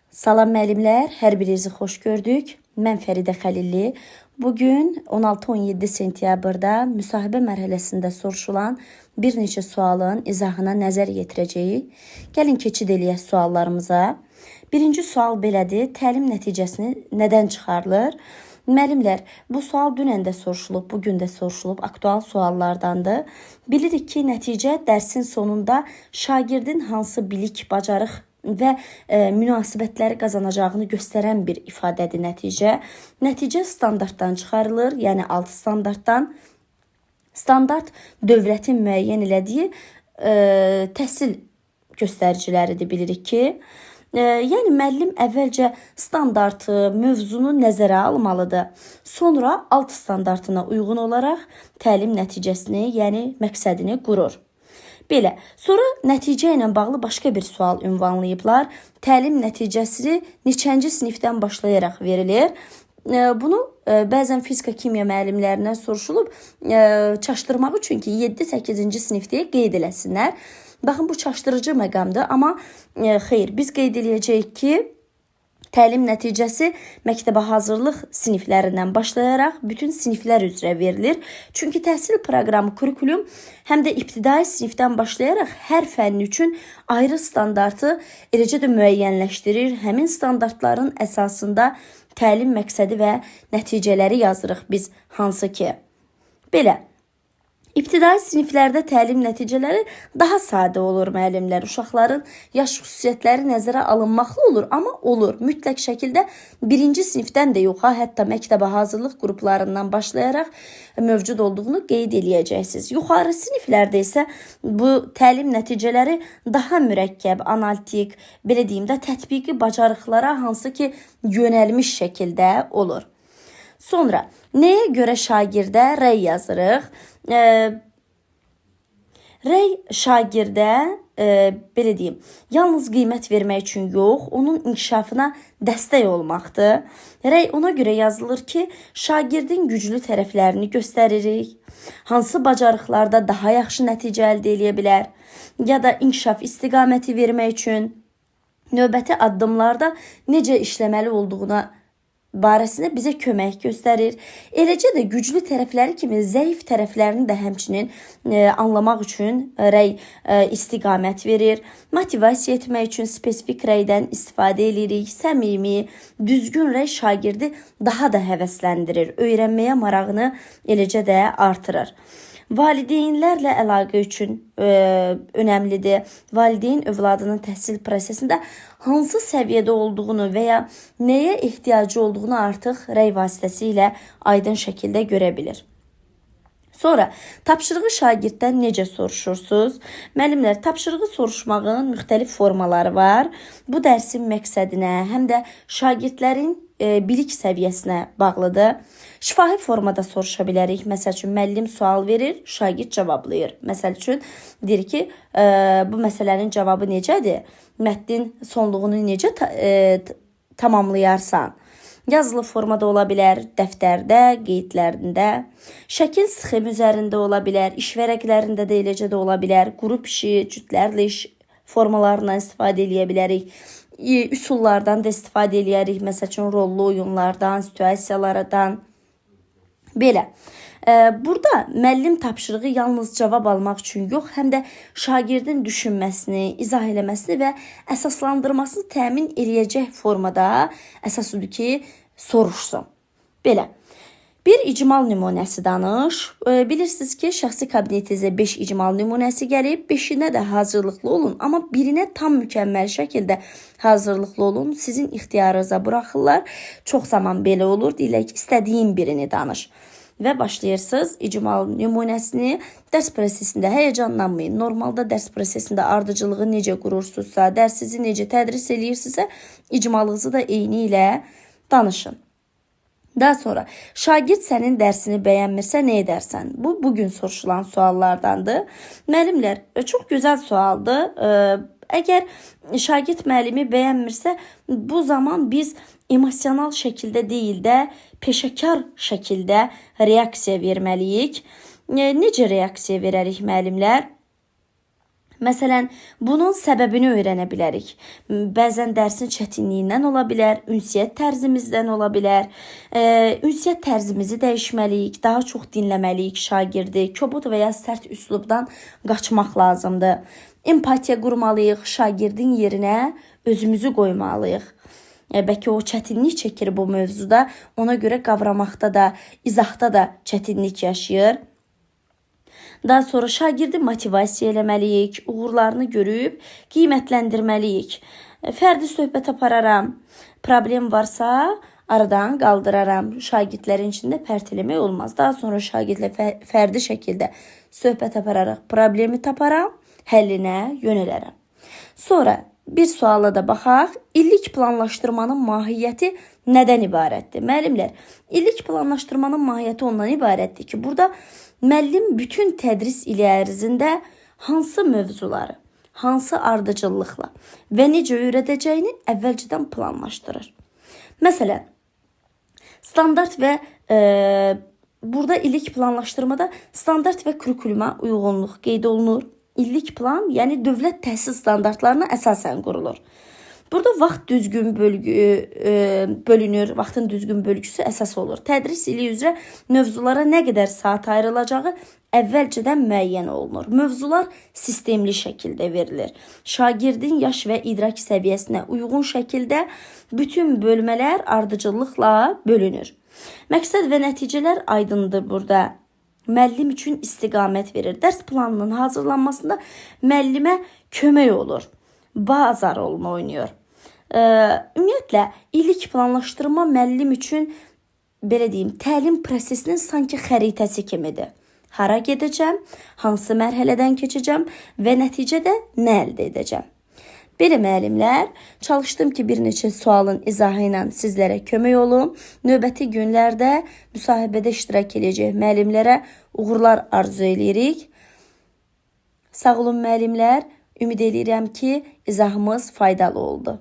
Salam müəllimlər, hər birinizi xoş gördük. Mən Fəridə Xəlilli. Bugün 16-17 sentyabrda müsahibə mərhələsində soruşulan bir neçə sualın izahına nəzər yetirəcəyik. Gəlin keçid eləyək suallarımıza. Birinci sual belədir: təlim nəticəsini nədən çıxarılır? Müəllimlər, bu sual dünən də soruşulub, bugün də soruşulub, aktual suallardandır. Bilirik ki, nəticə dərsin sonunda şagirdin hansı bilik, bacarıq və münasibətləri qazanacağını göstərən bir ifadədir nəticə. Nəticə standartdan çıxarılır, yəni 6 standartdan. Standart dövlətin müəyyən elədiyi təhsil göstəriciləridir, bilirik ki. Yəni müəllim əvvəlcə standartı, mövzunu nəzərə almalıdır. Sonra alt standartına uyğun olaraq təlim nəticəsini, yəni məqsədini qurur. Belə, sonra nəticə ilə bağlı başqa bir sual ünvanlayıblar. Təlim nəticəsi neçənci sinifdən başlayaraq verilir? Bunu bəzən fizika, kimya müəllimlərindən soruşulub, çaşdırmaq üçün ki, 7-8-ci sinif deyə qeyd eləsinlər. Baxın, bu çaşdırıcı məqamdır, amma xeyr, biz qeyd eləyəcəyik ki, təlim nəticəsi məktəbə hazırlıq siniflərindən başlayaraq bütün siniflər üzrə verilir. Çünki təhsil proqramı, kurikulum həm də ibtidai sinifdən başlayaraq hər fənn üçün ayrı standartı eləcə də müəyyənləşdirir. Həmin standartların əsasında təlim məqsədi və nəticələri yazırıq biz, hansı ki. Belə. İbtidai siniflərdə təlim nəticələri daha sadə olur müəllimlər. Uşaqların yaş xüsusiyyətləri nəzərə alınmaqlı olur, amma olur. Mütləq şəkildə birinci sinifdən də yox, hətta məktəbə hazırlıq qruplarından başlayaraq mövcud olduğunu qeyd eləyəcəksiniz. Yuxarı siniflərdə isə bu təlim nəticələri daha mürəkkəb, analitik, belə deyim də, tətbiqi bacarıqlara hansı ki yönəlmiş şəkildə olur. Sonra, nəyə görə şagirdə rəy yazırıq? Rəy şagirdə, belə deyim, yalnız qiymət vermək üçün yox, onun inkişafına dəstək olmaqdır. Rəy ona görə yazılır ki, şagirdin güclü tərəflərini göstəririk, hansı bacarıqlarda daha yaxşı nəticə əldə edə bilər, ya da inkişaf istiqaməti vermək üçün növbəti addımlarda necə işləməli olduğuna barəsində bizə kömək göstərir. Eləcə də güclü tərəfləri kimi zəif tərəflərini də həmçinin anlamaq üçün rəy istiqamət verir. Motivasiya etmək üçün spesifik rəydən istifadə edirik. Səmimi, düzgün rəy şagirdi daha da həvəsləndirir. Öyrənməyə marağını eləcə də artırır. Valideynlərlə əlaqə üçün önəmlidir. Valideyn övladının təhsil prosesində hansı səviyyədə olduğunu və ya nəyə ehtiyacı olduğunu artıq rəy vasitəsilə aydın şəkildə görə bilir. Sonra, tapşırığı şagirddən necə soruşursunuz? Müəllimlər, tapşırığı soruşmağın müxtəlif formaları var. Bu dərsin məqsədinə, həm də şagirdlərin bilik səviyyəsinə bağlıdır. Şifahi formada soruşa bilərik. Məsəl üçün, müəllim sual verir, şagird cavablayır. Məsəl üçün, deyir ki, bu məsələnin cavabı necədir? Mətnin sonluğunu necə tamamlayarsan? Yazılı formada ola bilər, dəftərdə, qeydlərində, şəkil sxem üzərində ola bilər, iş vərəqlərində də eləcə də ola bilər, qrup işi, cütlərlə iş formalarından istifadə edə bilərik. Üsullardan da istifadə edərik, məsəl üçün rollu oyunlardan, situasiyalardan. Belə, burada müəllim tapşırığı yalnız cavab almaq üçün yox, həm də şagirdin düşünməsini, izah eləməsini və əsaslandırmasını təmin eləyəcək formada əsas odur ki, soruşsun. Belə. Bir icmal nümunəsi danış. Bilirsiniz ki, şəxsi kabinetinizə 5 icmal nümunəsi gəlib, 5-inə də hazırlıqlı olun, amma birinə tam mükəmməl şəkildə hazırlıqlı olun. Sizin ixtiyarınıza buraxırlar. Çox zaman belə olur, deyilək, istədiyin birini danış. Və başlayırsınız icmal nümunəsini. Dərs prosesində həyəcanlanmayın. Normalda dərs prosesində ardıcılığı necə qurursunuzsa, dərsizi necə tədris eləyirsinizsə, icmalınızı da eyni ilə danışın. Daha sonra, şagird sənin dərsini bəyənmirsə nə edərsən? Bu, bugün soruşulan suallardandır. Müəllimlər, çox gözəl sualdır. Əgər şagird müəllimi bəyənmirsə, bu zaman biz emosional şəkildə deyil də, peşəkar şəkildə reaksiya verməliyik. Necə reaksiya verərik müəllimlər? Məsələn, bunun səbəbini öyrənə bilərik. Bəzən dərsin çətinliyindən ola bilər, ünsiyyət tərzimizdən ola bilər. Ünsiyyət tərzimizi dəyişməliyik, daha çox dinləməliyik şagirdi. Kobud və ya sərt üslubdan qaçmaq lazımdır. Empatiya qurmalıyıq, şagirdin yerinə özümüzü qoymalıyıq. Bəlkə o çətinlik çəkir bu mövzuda, ona görə qavramaqda da, izahda da çətinlik yaşayır. Daha sonra şagirdi motivasiya eləməliyik, uğurlarını görüb qiymətləndirməliyik. Fərdi söhbət apararam, problem varsa aradan qaldıraram. Şagirdlərin içində pərt eləmək olmaz. Daha sonra şagirdlə fərdi şəkildə söhbət apararaq problemi taparam, həllinə yönələrəm. Sonra bir suala da baxaq. İllik planlaşdırmanın mahiyyəti nədən ibarətdir? Müəllimlər, illik planlaşdırmanın mahiyyəti ondan ibarətdir ki, burada müəllim bütün tədris ili ərzində hansı mövzuları, hansı ardıcıllıqla və necə öyrədəcəyini əvvəlcədən planlaşdırır. Məsələn, standart və burada illik planlaşdırmada standart və kurikuluma uyğunluq qeyd olunur. İllik plan, yəni dövlət təhsil standartlarına əsasən qurulur. Burada vaxt düzgün bölünür, vaxtın düzgün bölgüsü əsas olur. Tədris ili üzrə mövzulara nə qədər saat ayrılacağı əvvəlcədən müəyyən olunur. Mövzular sistemli şəkildə verilir. Şagirdin yaş və idrak səviyyəsinə uyğun şəkildə bütün bölmələr ardıcıllıqla bölünür. Məqsəd və nəticələr aydındır burada. Müəllim üçün istiqamət verir. Dərs planının hazırlanmasında müəllimə kömək olur. Bazar rolunu oynayır. Ümumiyyətlə, illik planlaşdırma müəllim üçün, belə deyim, təlim prosesinin sanki xəritəsi kimidir. Hara gedəcəm, hansı mərhələdən keçəcəm və nəticədə nə əldə edəcəm. Belə müəllimlər, çalışdım ki, bir neçə sualın izahı ilə sizlərə kömək olum. Növbəti günlərdə müsahibədə iştirak edəcək müəllimlərə uğurlar arzu edirik. Sağ olun müəllimlər, ümid edirəm ki, izahımız faydalı oldu.